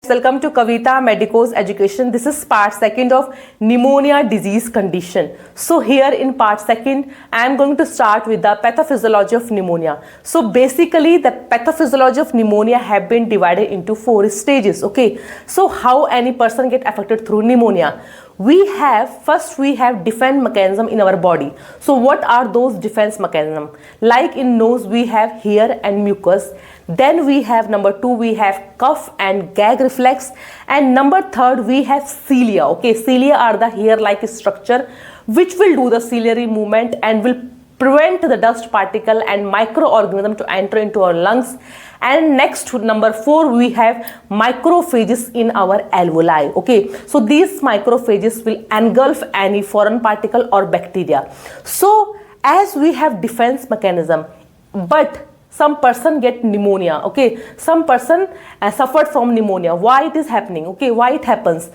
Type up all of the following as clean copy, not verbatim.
Welcome to Kavita Medico's Education. This is part second of pneumonia disease condition. So here in part second, I am going to start with the pathophysiology of pneumonia. So basically the pathophysiology of pneumonia have been divided into 4 stages. Okay. So how any person get affected through pneumonia? First we have defense mechanism in our body. So what are those defense mechanism? Like in nose we have hair and mucus. Then we have number 2 we have cough and gag reflex, and number 3 we have cilia. Okay, cilia are the hair like structure which will do the ciliary movement and will prevent the dust particle and microorganism to enter into our lungs. And next, number 4 we have macrophages in our alveoli. Okay, so these macrophages will engulf any foreign particle or bacteria. So as we have defense mechanism, but some person get pneumonia. Okay, some person suffered from pneumonia. Why it is happening? Okay, why it happens?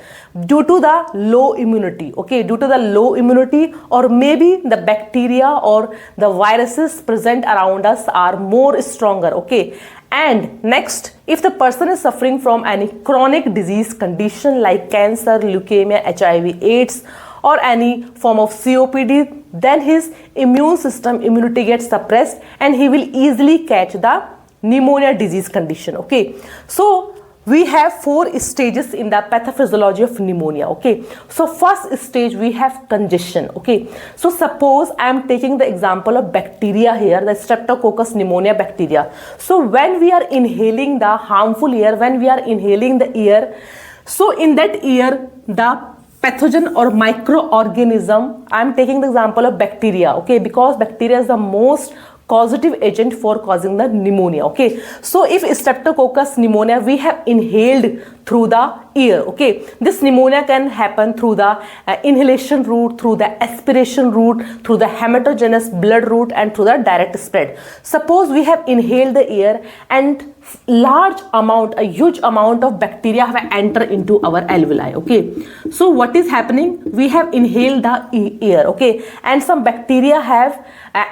Due to the low immunity. Okay, due to the low immunity, or maybe the bacteria or the viruses present around us are more stronger. Okay, and next, if the person is suffering from any chronic disease condition like cancer, leukemia, HIV, AIDS, or any form of COPD, then his immune system immunity gets suppressed and he will easily catch the pneumonia disease condition. Okay, so we have 4 stages in the pathophysiology of pneumonia. Okay, so first stage we have congestion. Okay, so suppose I am taking the example of bacteria here, the Streptococcus pneumonia bacteria. So when we are inhaling the harmful air, when we are inhaling the air, so in that air the pathogen or microorganism, I am taking the example of bacteria. Okay, because bacteria is the most causative agent for causing the pneumonia. Okay, so if Streptococcus pneumonia we have inhaled through the air, okay, this pneumonia can happen through the inhalation route, through the aspiration route, through the hematogenous blood route, and through the direct spread. Suppose we have inhaled the air and a huge amount of bacteria have entered into our alveoli. Okay, so what is happening? We have inhaled the air, okay, and some bacteria have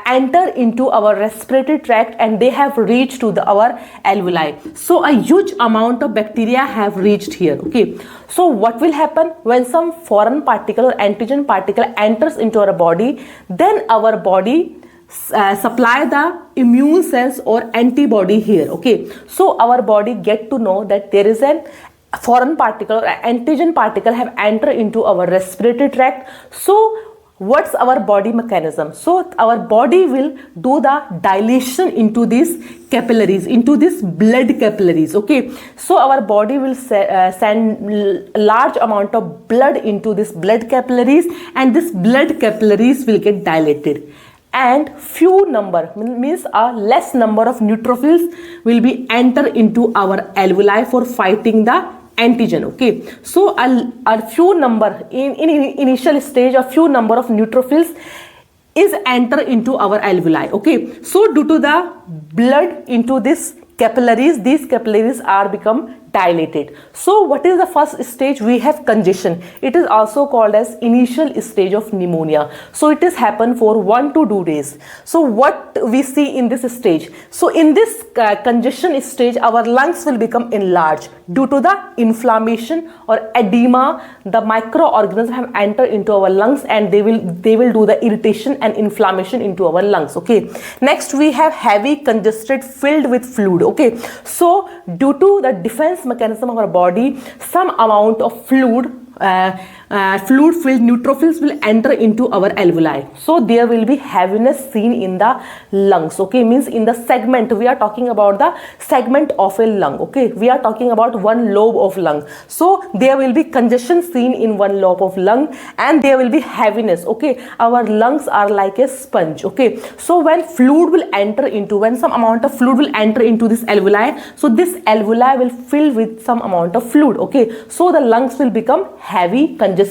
entered into our respiratory tract and they have reached to our alveoli. So a huge amount of bacteria have reached here. Okay, so what will happen when some foreign particle or antigen particle enters into our body? Then our body supply the immune cells or antibody here. Okay, so our body get to know that there is an foreign particle or antigen particle have entered into our respiratory tract. So what's our body mechanism? So our body will do the dilation into these capillaries, into this blood capillaries. Okay, so our body will send large amount of blood into this blood capillaries, and this blood capillaries will get dilated, and few number means a less number of neutrophils will be enter into our alveoli for fighting the antigen. Okay, so a few number in initial stage, a few number of neutrophils is enter into our alveoli. Okay, so due to the blood into this capillaries, these capillaries are become dilated. So what is the first stage? We have congestion. It is also called as initial stage of pneumonia. So it is happen for 1 to 2 days. So what we see in this stage? So in this congestion stage, our lungs will become enlarged due to the inflammation or edema. The microorganisms have entered into our lungs and they will do the irritation and inflammation into our lungs. Okay, next we have heavy congested filled with fluid. Okay, so due to the defense mechanism of our body, some amount of fluid filled neutrophils will enter into our alveoli. So there will be heaviness seen in the lungs. Okay, means in the segment, we are talking about the segment of a lung. Okay, we are talking about one lobe of lung. So there will be congestion seen in one lobe of lung, and there will be heaviness. Okay, our lungs are like a sponge. Okay, so when some amount of fluid will enter into this alveoli, so this alveoli will fill with some amount of fluid. Okay, so the lungs will become heavy, congested.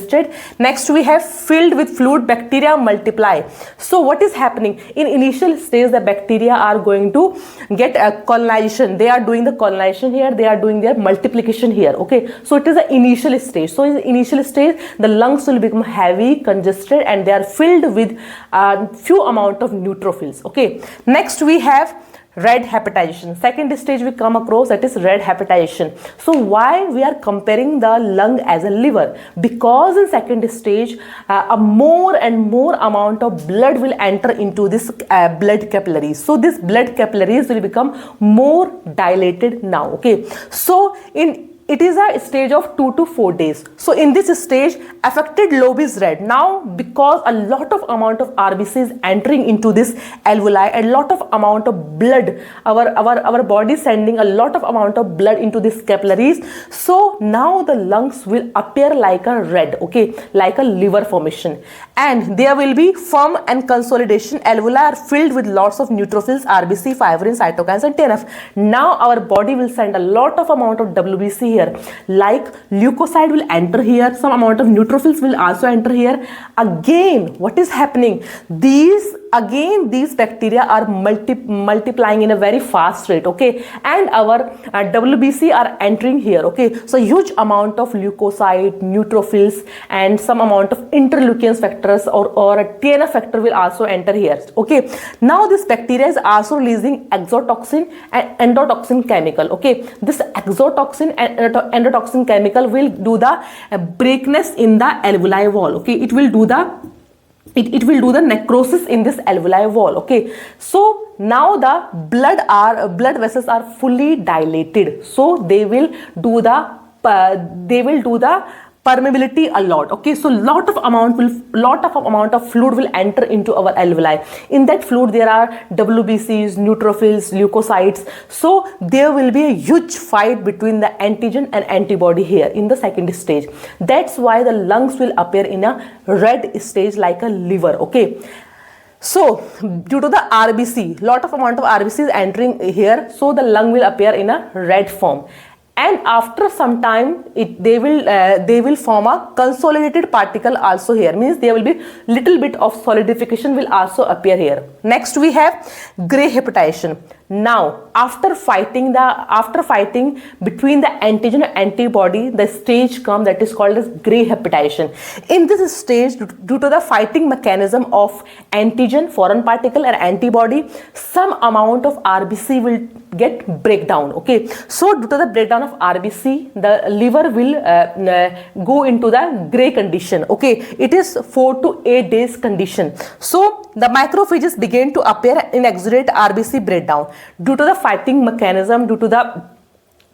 Next we have filled with fluid, bacteria multiply. So what is happening? In initial stage, the bacteria are going to get a colonization. They are doing the colonization here, they are doing their multiplication here. Okay, so it is the initial stage. So in the initial stage, the lungs will become heavy, congested, and they are filled with few amount of neutrophils. Okay, next we have red hepatization. Second stage we come across, that is red hepatization. So why we are comparing the lung as a liver? Because in second stage a more and more amount of blood will enter into this blood capillaries. So this blood capillaries will become more dilated now. Okay, so it is a stage of 2 to 4 days. So in this stage, affected lobe is red. Now, because a lot of amount of RBC is entering into this alveoli, a lot of amount of blood, our body sending a lot of amount of blood into these capillaries. So now the lungs will appear like a red, okay, like a liver formation. And there will be firm and consolidation. Alveoli are filled with lots of neutrophils, RBC, fibrin, cytokines and TNF. Now our body will send a lot of amount of WBC here. Like leukocyte will enter here, some amount of neutrophils will also enter here. Again, what is happening? These bacteria are multiplying in a very fast rate, okay, and our WBC are entering here, okay. So huge amount of leukocyte, neutrophils and some amount of interleukin factors or a TNF factor will also enter here, okay. Now this bacteria is also releasing exotoxin and endotoxin chemical, okay. This exotoxin and endotoxin chemical will do the breakness in the alveoli wall, okay. It will do the necrosis in this alveoli wall, okay. So now the blood vessels are fully dilated, so they will do the permeability a lot, okay. So lot of amount of fluid will enter into our alveoli. In that fluid there are WBCs, neutrophils, leukocytes. So there will be a huge fight between the antigen and antibody here in the second stage. That's why the lungs will appear in a red stage like a liver, okay. So due to the RBC, lot of amount of RBC is entering here, so the lung will appear in a red form. And after some time they will form a consolidated particle also here, means there will be little bit of solidification will also appear here. Next we have gray hepatization. Now after fighting between the antigen and antibody, the stage comes that is called as gray hepatization. In this stage, due to the fighting mechanism of antigen, foreign particle and antibody, some amount of RBC will get breakdown, okay. So due to the breakdown of RBC, the liver will go into the gray condition, okay. It is 4 to 8 days condition. So the macrophages begin to appear in exudate RBC breakdown. Due to the fighting mechanism, the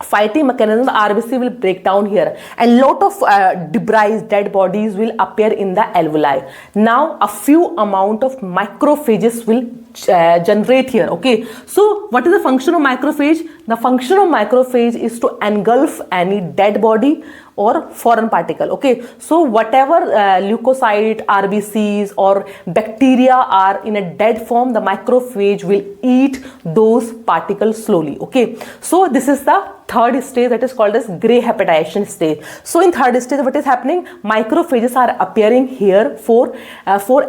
RBC will break down here and lot of debris, dead bodies will appear in the alveoli. Now a few amount of macrophages will generate here, okay. So what is the function of macrophage? The function of macrophage is to engulf any dead body or foreign particle, okay. So whatever leukocyte, RBCs or bacteria are in a dead form, the macrophage will eat those particles slowly, okay. So this is the third stage, that is called as gray hepatization stage. So in third stage what is happening? Macrophages are appearing here for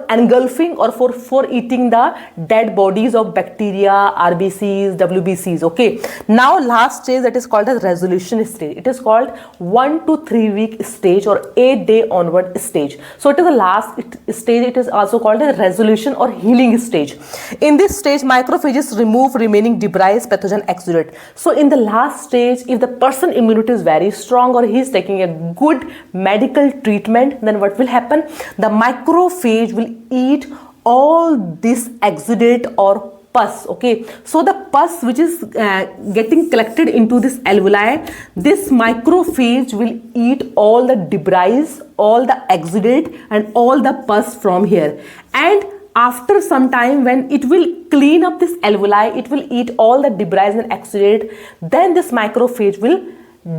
engulfing or for eating the dead bodies of bacteria, RBCs, WBCs, okay. Now last stage, that is called as resolution stage. It is called 1 to 3 week stage or 8 day onward stage. So it is the last stage. It is also called a resolution or healing stage. In this stage, macrophages remove remaining debris, pathogen exudate. So in the last stage, if the person immunity is very strong or he is taking a good medical treatment, then what will happen? The macrophage will eat all this exudate or pus, okay. So the pus which is getting collected into this alveoli, this macrophage will eat all the debris, all the exudate and all the pus from here. And after some time, when it will clean up this alveoli, it will eat all the debris and exudate, then this macrophage will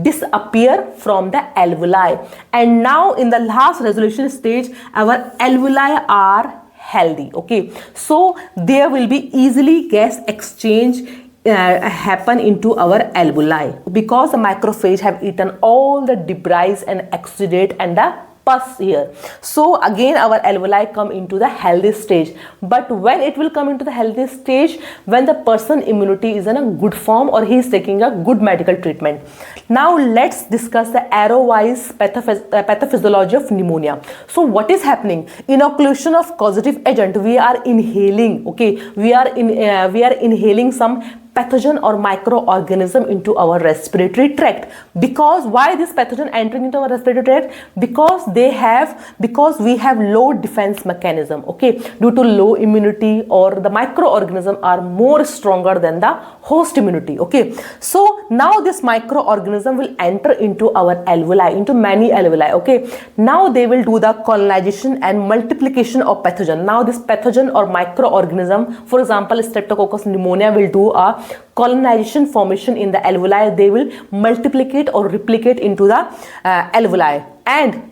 disappear from the alveoli. And now in the last resolution stage, our alveoli are healthy, okay. So there will be easily gas exchange happen into our alveoli because the macrophage have eaten all the debris and exudate and the pus here. So again our alveoli come into the healthy stage. But when it will come into the healthy stage? When the person immunity is in a good form or he is taking a good medical treatment. Now let's discuss the arrow-wise pathophysiology of pneumonia. So what is happening? Inoculation of causative agent. We are inhaling. Okay, we are inhaling some pathogen or microorganism into our respiratory tract. Because why this pathogen entering into our respiratory tract? Because we have low defense mechanism. Okay, due to low immunity, or the microorganism are more stronger than the host immunity. Okay, so now this microorganism will enter into our alveoli, into many alveoli. Okay, now they will do the colonization and multiplication of pathogen. Now this pathogen or microorganism, for example Streptococcus pneumonia, will do a colonization formation in the alveoli. They will multiplicate or replicate into the alveoli, and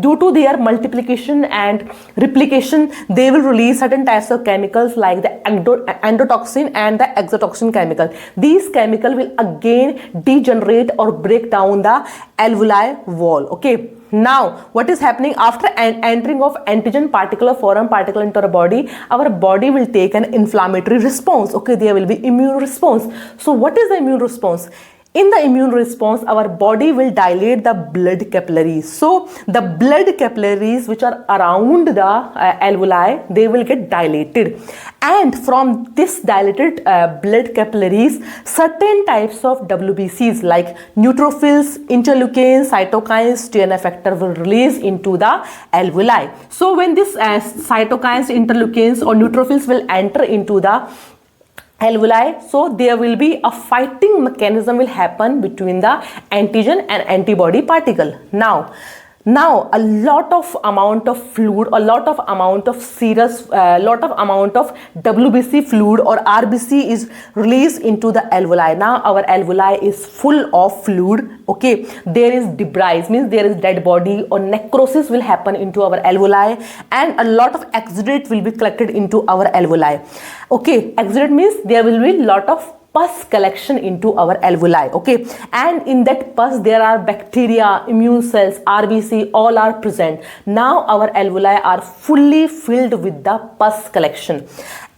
due to their multiplication and replication, they will release certain types of chemicals like the endotoxin and the exotoxin chemical. These chemicals will again degenerate or break down the alveoli wall. Okay, now what is happening after entering of antigen particle or foreign particle into our body will take an inflammatory response. Okay, there will be immune response. So what is the immune response? In the immune response, our body will dilate the blood capillaries. So the blood capillaries which are around the alveoli, they will get dilated. And from this dilated blood capillaries, certain types of WBCs like neutrophils, interleukins, cytokines, TNF factor will release into the alveoli. So when this cytokines, interleukins or neutrophils will enter into the alveoli, so there will be a fighting mechanism will happen between the antigen and antibody particle. Now a lot of amount of fluid, a lot of amount of serous, lot of amount of WBC fluid or RBC is released into the alveoli. Now our alveoli is full of fluid. Okay, there is debris, means there is dead body or necrosis will happen into our alveoli, and a lot of exudate will be collected into our alveoli. Okay, exudate means there will be lot of pus collection into our alveoli. Okay, and in that pus there are bacteria, immune cells, RBC, all are present. Now our alveoli are fully filled with the pus collection.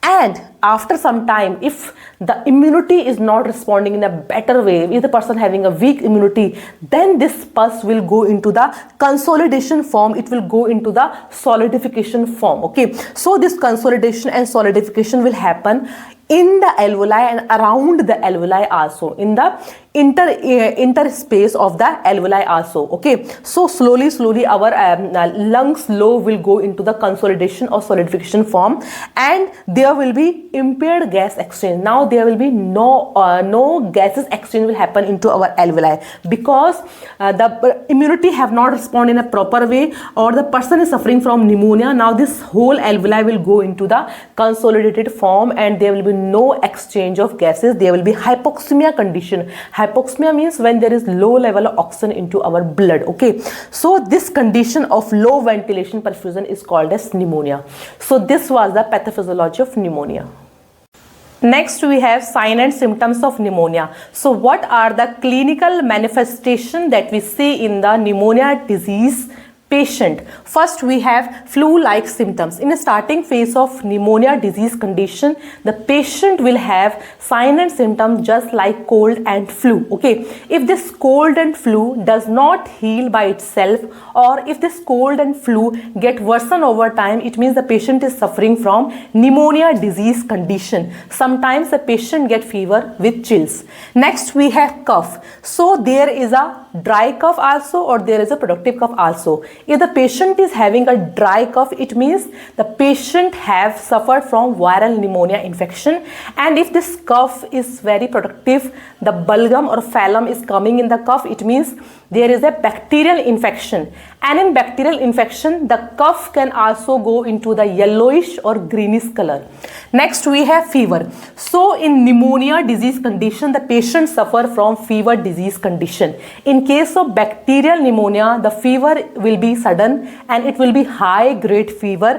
And after some time, if the immunity is not responding in a better way, if the person having a weak immunity, then this pus will go into the consolidation form, it will go into the solidification form. Okay, so this consolidation and solidification will happen in the alveoli and around the alveoli also, in the interspace of the alveoli also. Okay, so slowly our lungs flow will go into the consolidation or solidification form, and there will be impaired gas exchange. Now there will be no gases exchange will happen into our alveoli, because the immunity have not responded in a proper way, or the person is suffering from pneumonia. Now this whole alveoli will go into the consolidated form, and there will be no exchange of gases. There will be hypoxemia condition. Hypoxemia means when there is low level of oxygen into our blood. Okay, so this condition of low ventilation perfusion is called as pneumonia. So this was the pathophysiology of pneumonia. Next we have sign and symptoms of pneumonia. So what are the clinical manifestation that we see in the pneumonia disease patient? First we have flu-like symptoms. In the starting phase of pneumonia disease condition, the patient will have sign and symptoms just like cold and flu. Okay, if this cold and flu does not heal by itself, or if this cold and flu get worsen over time, it means the patient is suffering from pneumonia disease condition. Sometimes the patient get fever with chills. Next we have cough. So there is a dry cough also, or there is a productive cough also. If the patient is having a dry cough, it means the patient have suffered from viral pneumonia infection. And if this cough is very productive, the bulgum or phlegm is coming in the cough, it means there is a bacterial infection. And in bacterial infection, the cough can also go into the yellowish or greenish color. Next we have fever. So in pneumonia disease condition, the patient suffer from fever disease condition. In case of bacterial pneumonia, the fever will be be sudden and it will be high grade fever,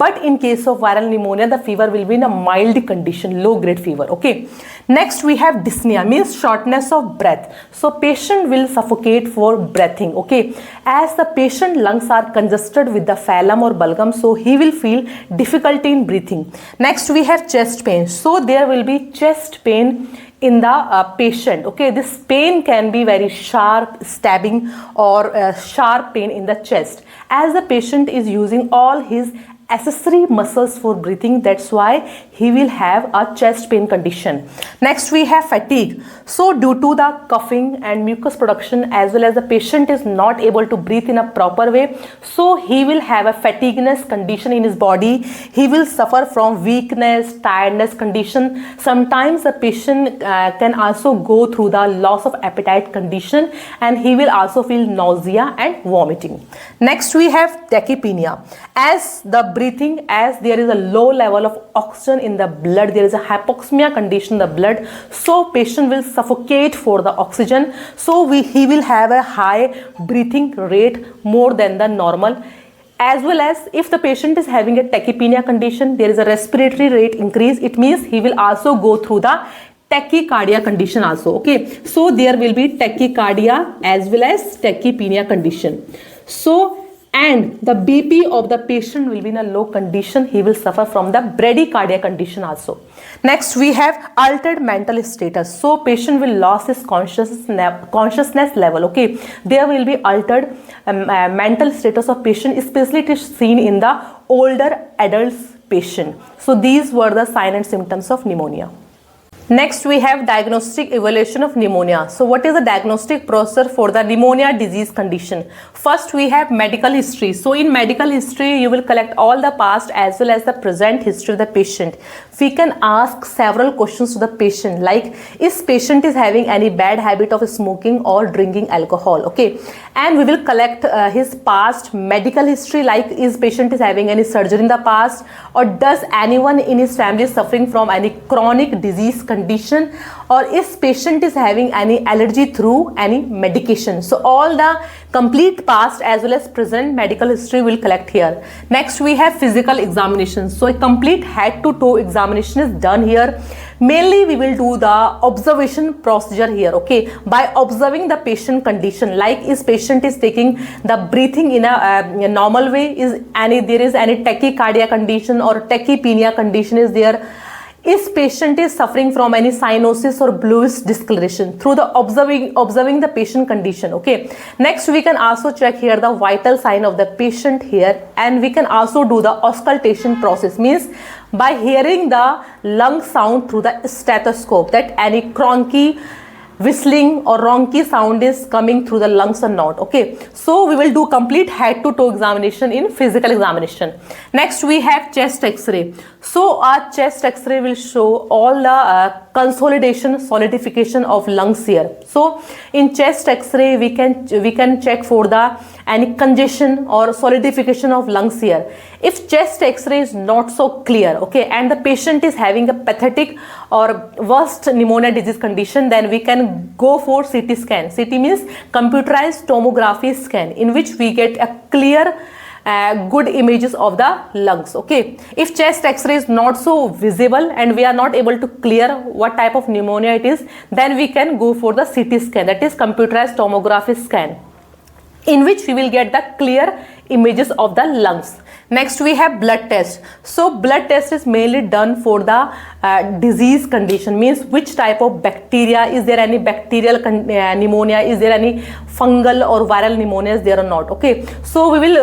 but in case of viral pneumonia the fever will be in a mild condition, low grade fever. Okay, next we have dyspnea, means shortness of breath. So patient will suffocate for breathing. Okay, as the patient lungs are congested with the phlegm or bulgum, so he will feel difficulty in breathing. Next we have chest pain. So there will be chest pain in the patient. Okay, this pain can be very sharp, stabbing, or sharp pain in the chest, as the patient is using all his accessory muscles for breathing. That's why he will have a chest pain condition. Next we have fatigue. So due to the coughing and mucus production, as well as the patient is not able to breathe in a proper way, so he will have a fatigueness condition in his body. He will suffer from weakness, tiredness condition. Sometimes the patient can also go through the loss of appetite condition, and he will also feel nausea and vomiting. Next we have tachypnea. As the breathing, as there is a low level of oxygen in the blood, there is a hypoxemia condition in the blood, so patient will suffocate for the oxygen. So he will have a high breathing rate more than the normal. As well as if the patient is having a tachypnea condition, there is a respiratory rate increase. It means he will also go through the tachycardia condition also. Okay, so there will be tachycardia as well as tachypnea condition. So and the BP of the patient will be in a low condition. He will suffer from the bradycardia condition also. Next we have altered mental status. So patient will lose his consciousness level. Okay, there will be altered mental status of patient, especially it is seen in the older adults patient. So these were the signs and symptoms of pneumonia. Next we have diagnostic evaluation of pneumonia. So what is the diagnostic procedure for the pneumonia disease condition? First we have medical history. So in medical history you will collect all the past as well as the present history of the patient. We can ask several questions to the patient, like is patient is having any bad habit of smoking or drinking alcohol. Okay, and we will collect his past medical history, like is patient is having any surgery in the past, or does anyone in his family suffering from any chronic disease condition, or is patient is having any allergy through any medication. So all the complete past as well as present medical history will collect here. Next we have physical examination. So a complete head to toe examination is done here. Mainly we will do the observation procedure here. Okay, by observing the patient condition, like is patient is taking the breathing in a normal way, is there is any tachycardia condition or tachypnea condition is there, is patient is suffering from any cyanosis or bluish discoloration, through the observing the patient condition. Okay, next we can also check here the vital sign of the patient here, and we can also do the auscultation process, means by hearing the lung sound through the stethoscope, that any cronky, whistling or ronky sound is coming through the lungs or not. Okay, so we will do complete head to toe examination in physical examination. Next we have chest x-ray. So our chest x-ray will show all the consolidation, solidification of lungs here. So in chest x-ray we can check for the any congestion or solidification of lungs here. If chest x-ray is not so clear, okay, and the patient is having a pathetic or worst pneumonia disease condition, then we can go for CT scan. CT means computerized tomography scan, in which we get a clear good images of the lungs. Okay, if chest x-ray is not so visible and we are not able to clear what type of pneumonia it is, then we can go for the CT scan, that is computerized tomography scan, in which we will get the clear images of the lungs. Next we have blood test. So blood test is mainly done for the disease condition, means which type of bacteria, is there any bacterial pneumonia, is there any fungal or viral pneumonia is there or not. Okay, so we will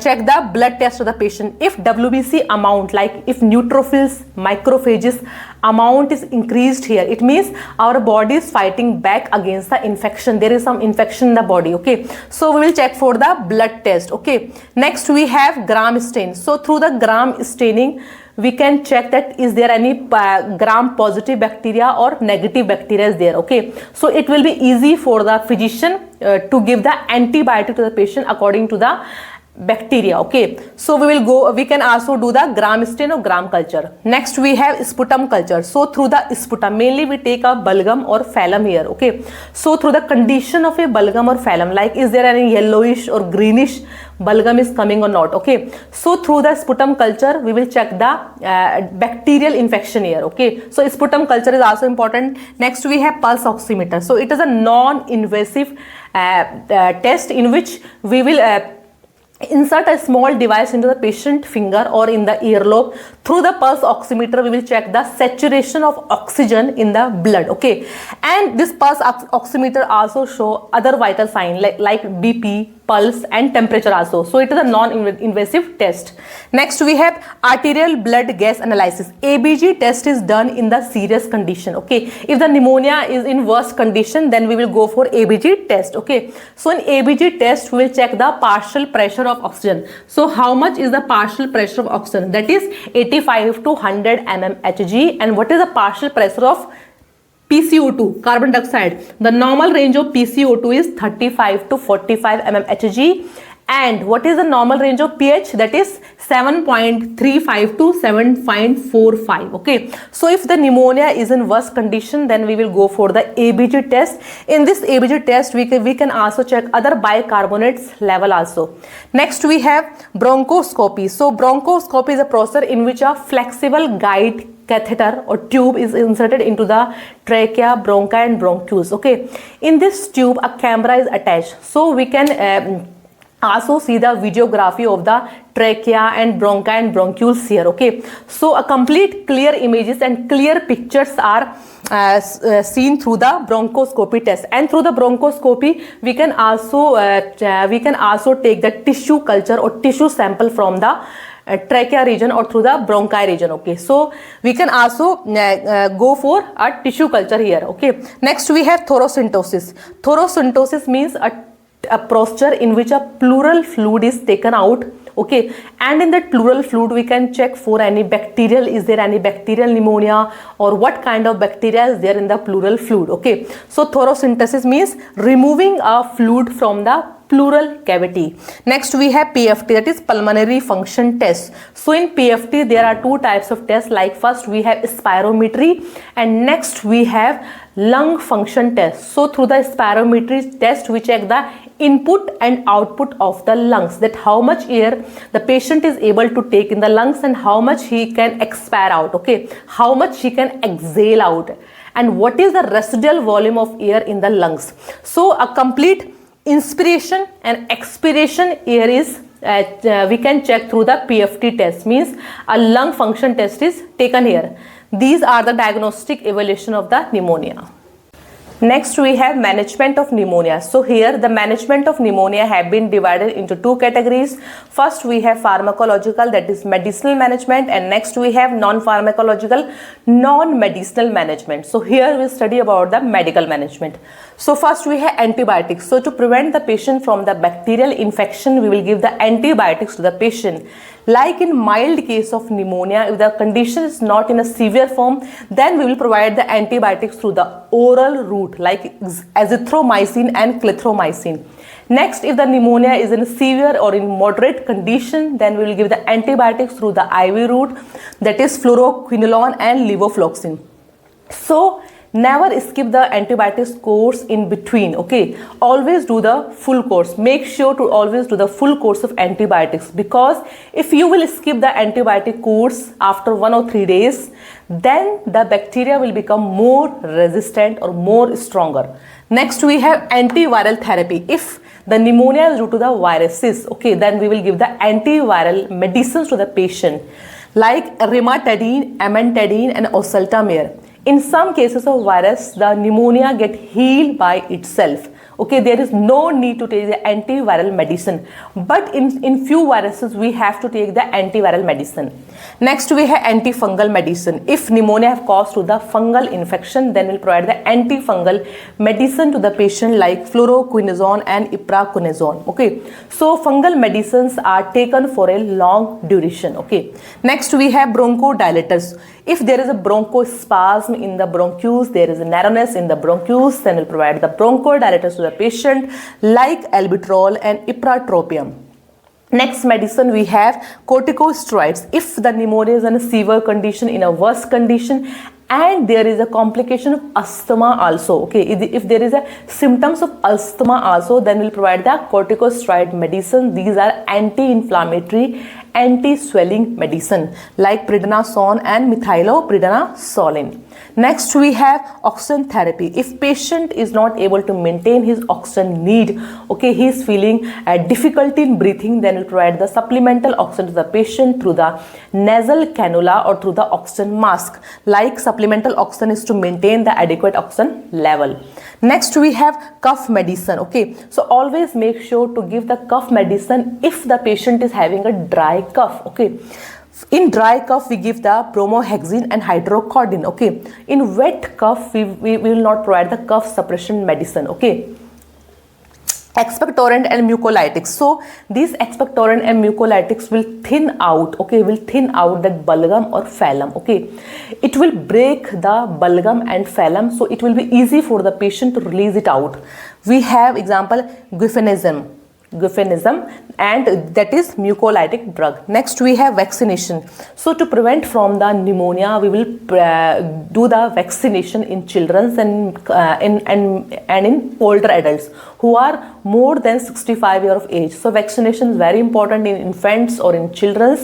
check the blood test of the patient. If WBC amount, like if neutrophils, macrophages amount is increased here, it means our body is fighting back against the infection, there is some infection in the body. Okay, so we will check for the blood test. Okay, next we have gram stain. So through the gram staining we can check that is there any gram positive bacteria or negative bacteria is there. Okay, so it will be easy for the physician to give the antibiotic to the patient according to the bacteria. Okay, so we can also do the gram stain or gram culture. Next we have sputum culture. So through the sputum, mainly we take a bulgum or phallus here. Okay, so through the condition of a bulgum or phallus, like is there any yellowish or greenish bulgum is coming or not. Okay, so through the sputum culture we will check the bacterial infection here. Okay, so sputum culture is also important. Next we have pulse oximeter. So it is a non-invasive test in which we will insert a small device into the patient finger or in the earlobe. Through the pulse oximeter we will check the saturation of oxygen in the blood. Okay, and this pulse oximeter also show other vital signs like BP, pulse and temperature also. So it is a non-invasive test. Next we have arterial blood gas analysis. ABG test is done in the serious condition. Okay, if the pneumonia is in worst condition, then we will go for ABG test. Okay, so in ABG test we will check the partial pressure of oxygen. So how much is the partial pressure of oxygen? That is 85 to 100 mmHg. And what is the partial pressure of PCO2, carbon dioxide? The normal range of PCO2 is 35 to 45 mmHg. And what is the normal range of pH? That is 7.35 to 7.45. Okay, so if the pneumonia is in worst condition, then we will go for the ABG test. In this ABG test we can also check other bicarbonates level also. Next we have bronchoscopy. So bronchoscopy is a procedure in which a flexible guide catheter or tube is inserted into the trachea, bronchi and bronchioles. Okay, in this tube a camera is attached, so we can also see the videography of the trachea and bronchi and bronchioles here. Okay, so a complete clear images and clear pictures are seen through the bronchoscopy test. And through the bronchoscopy we can also take the tissue culture or tissue sample from the trachea region or through the bronchi region. Okay, so we can also go for a tissue culture here. Okay, next we have thoracentosis. Thoracentosis means a procedure in which a pleural fluid is taken out. Okay, and in that pleural fluid we can check for any bacterial, is there any bacterial pneumonia or what kind of bacteria is there in the pleural fluid. Okay, so thoracentosis means removing a fluid from the pleural cavity. Next we have PFT, that is pulmonary function test. So in PFT there are two types of tests, like first we have spirometry and next we have lung function test. So through the spirometry test we check the input and output of the lungs, that how much air the patient is able to take in the lungs and how much he can expire out. Okay, how much he can exhale out and what is the residual volume of air in the lungs. So a complete inspiration and expiration air is we can check through the PFT test, means a lung function test is taken here. These are the diagnostic evaluation of the pneumonia. Next we have management of pneumonia. So here the management of pneumonia have been divided into two categories. First we have pharmacological, that is medicinal management, and next we have non-pharmacological, non-medicinal management. So here we study about the medical management. So first we have antibiotics. So to prevent the patient from the bacterial infection, we will give the antibiotics to the patient. Like in mild case of pneumonia, if the condition is not in a severe form, then we will provide the antibiotics through the oral route, like azithromycin and clarithromycin. Next, if the pneumonia is in a severe or in moderate condition, then we will give the antibiotics through the IV route, that is fluoroquinolone and levofloxacin. So never skip the antibiotics course in between. Okay, always do the full course. Make sure to always do the full course of antibiotics, because if you will skip the antibiotic course after 1 or 3 days, then the bacteria will become more resistant or more stronger. Next we have antiviral therapy. If the pneumonia is due to the viruses, okay, then we will give the antiviral medicines to the patient, like rimatadine, amantadine and oseltamivir. In some cases of virus, the pneumonia get healed by itself. Okay, there is no need to take the antiviral medicine. But in few viruses, we have to take the antiviral medicine. Next, we have antifungal medicine. If pneumonia have caused to the fungal infection, then we'll provide the antifungal medicine to the patient, like fluoroquinolone and ipraconazole. Okay, so fungal medicines are taken for a long duration. Okay, next we have bronchodilators. If there is a bronchospasm in the bronchioles, there is a narrowness in the bronchioles, then we'll provide the bronchodilators to the patient, like albuterol and ipratropium. Next medicine we have corticosteroids. If the pneumonia is in a severe condition, in a worse condition, and there is a complication of asthma also, okay, if there is a symptoms of asthma also, then we'll provide the corticosteroid medicine. These are anti-inflammatory, anti-swelling medicine like prednisone and methylprednisolone. Next we have oxygen therapy. If patient is not able to maintain his oxygen need, okay, he is feeling difficulty in breathing, then we'll provide the supplemental oxygen to the patient through the nasal cannula or through the oxygen mask. Like supplemental oxygen is to maintain the adequate oxygen level. Next we have cough medicine, okay. So always make sure to give the cough medicine if the patient is having a dry cough, okay. In dry cough, we give the bromohexine and hydrocodone, okay. In wet cough, we will not provide the cough suppression medicine, okay. Expectorant and mucolytics. So these expectorant and mucolytics will thin out, okay, will thin out that bulgum or phlegm, okay. It will break the bulgum and phlegm, so it will be easy for the patient to release it out. We have example guaifenesin, and that is mucolytic drug. Next we have vaccination. So to prevent from the pneumonia, we will do the vaccination in children and in older adults who are more than 65 years of age. So vaccination is very important in infants or in children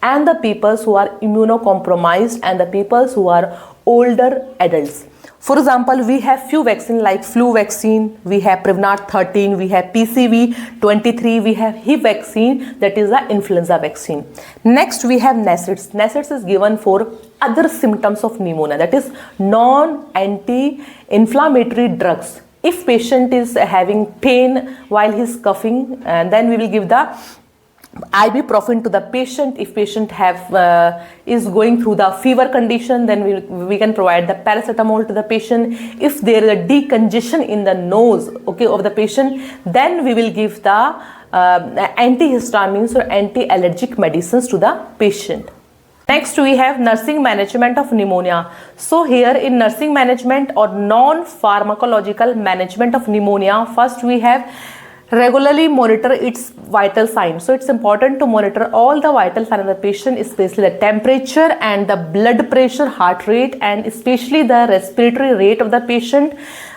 and the people who are immunocompromised and the people who are older adults. For example, we have few vaccines like flu vaccine, we have Prevnar 13, we have PCV 23, we have Hib vaccine, that is the influenza vaccine. Next we have NSAIDs. NSAIDs is given for other symptoms of pneumonia, that is non-anti-inflammatory drugs. If patient is having pain while he is coughing, then we will give the ibuprofen to the patient. If patient is going through the fever condition, then we can provide the paracetamol to the patient. If there is a decongestion in the nose, okay, of the patient, then we will give the antihistamines or anti-allergic medicines to the patient. Next we have nursing management of pneumonia. So here in nursing management or non-pharmacological management of pneumonia, first we have regularly monitor its vital signs. So it's important to monitor all the vital signs of the patient, especially the temperature and the blood pressure, heart rate, and especially the respiratory rate of the patient,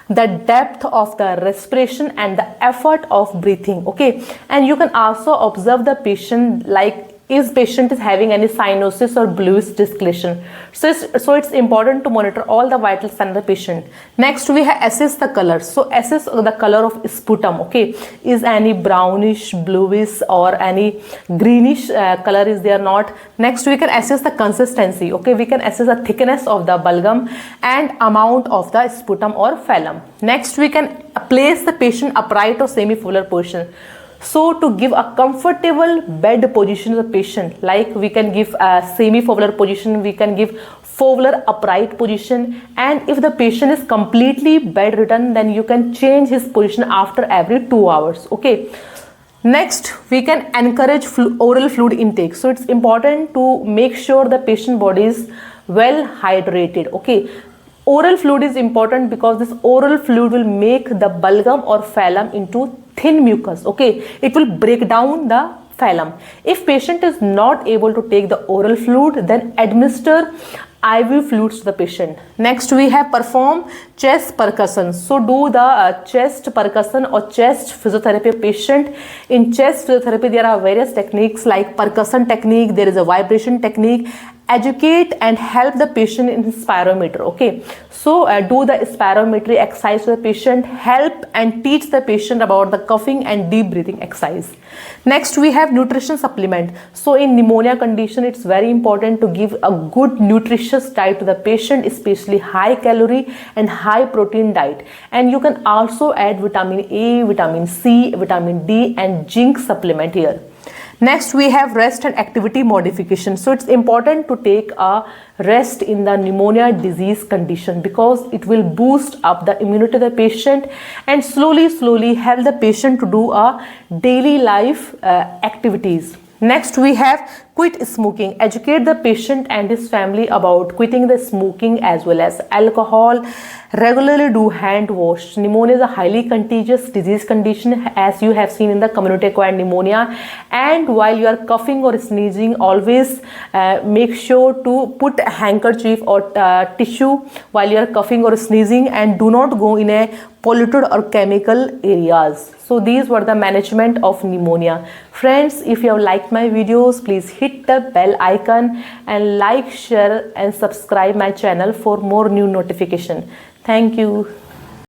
the depth of the respiration and the effort of breathing, okay. And you can also observe the patient, like is patient is having any cyanosis or bluish discoloration. So it's important to monitor all the vital signs of the patient. Next we have assess the color. So assess the color of sputum, okay. Is any brownish, bluish or any greenish color is there not. Next we can assess the consistency, okay. We can assess the thickness of the bulgum and amount of the sputum or phlegm. Next we can place the patient upright or semi-fuller position. So to give a comfortable bed position to the patient, like we can give a semi-fowler position, we can give fowler upright position, and if the patient is completely bedridden, then you can change his position after every 2 hours, okay. Next we can encourage oral fluid intake. So it's important to make sure the patient body is well hydrated, okay. Oral fluid is important because this oral fluid will make the bulgum or phlegm into thin mucus, okay. It will break down the phlegm. If patient is not able to take the oral fluid, then administer IV fluids to the patient. Next we have perform chest percussion. So do the chest percussion or chest physiotherapy of patient. In chest physiotherapy there are various techniques like percussion technique, there is a vibration technique. Educate and help the patient in spirometry, okay. So do the spirometry exercise to the patient, help and teach the patient about the coughing and deep breathing exercise. Next we have nutrition supplement. So in pneumonia condition, it's very important to give a good nutritious diet to the patient, especially high calorie and high protein diet. And you can also add vitamin A, vitamin C, vitamin D and zinc supplement here. Next we have rest and activity modification. So it's important to take a rest in the pneumonia disease condition because it will boost up the immunity of the patient and slowly help the patient to do a daily life activities. Next we have quit smoking. Educate the patient and his family about quitting the smoking as well as alcohol. Regularly do hand wash. Pneumonia is a highly contagious disease condition, as you have seen in the community acquired pneumonia. And while you are coughing or sneezing, always make sure to put a handkerchief or tissue while you are coughing or sneezing, and do not go in a polluted or chemical areas. So these were the management of pneumonia. Friends, if you have liked my videos, please hit the bell icon and like, share and subscribe my channel for more new notification. Thank you.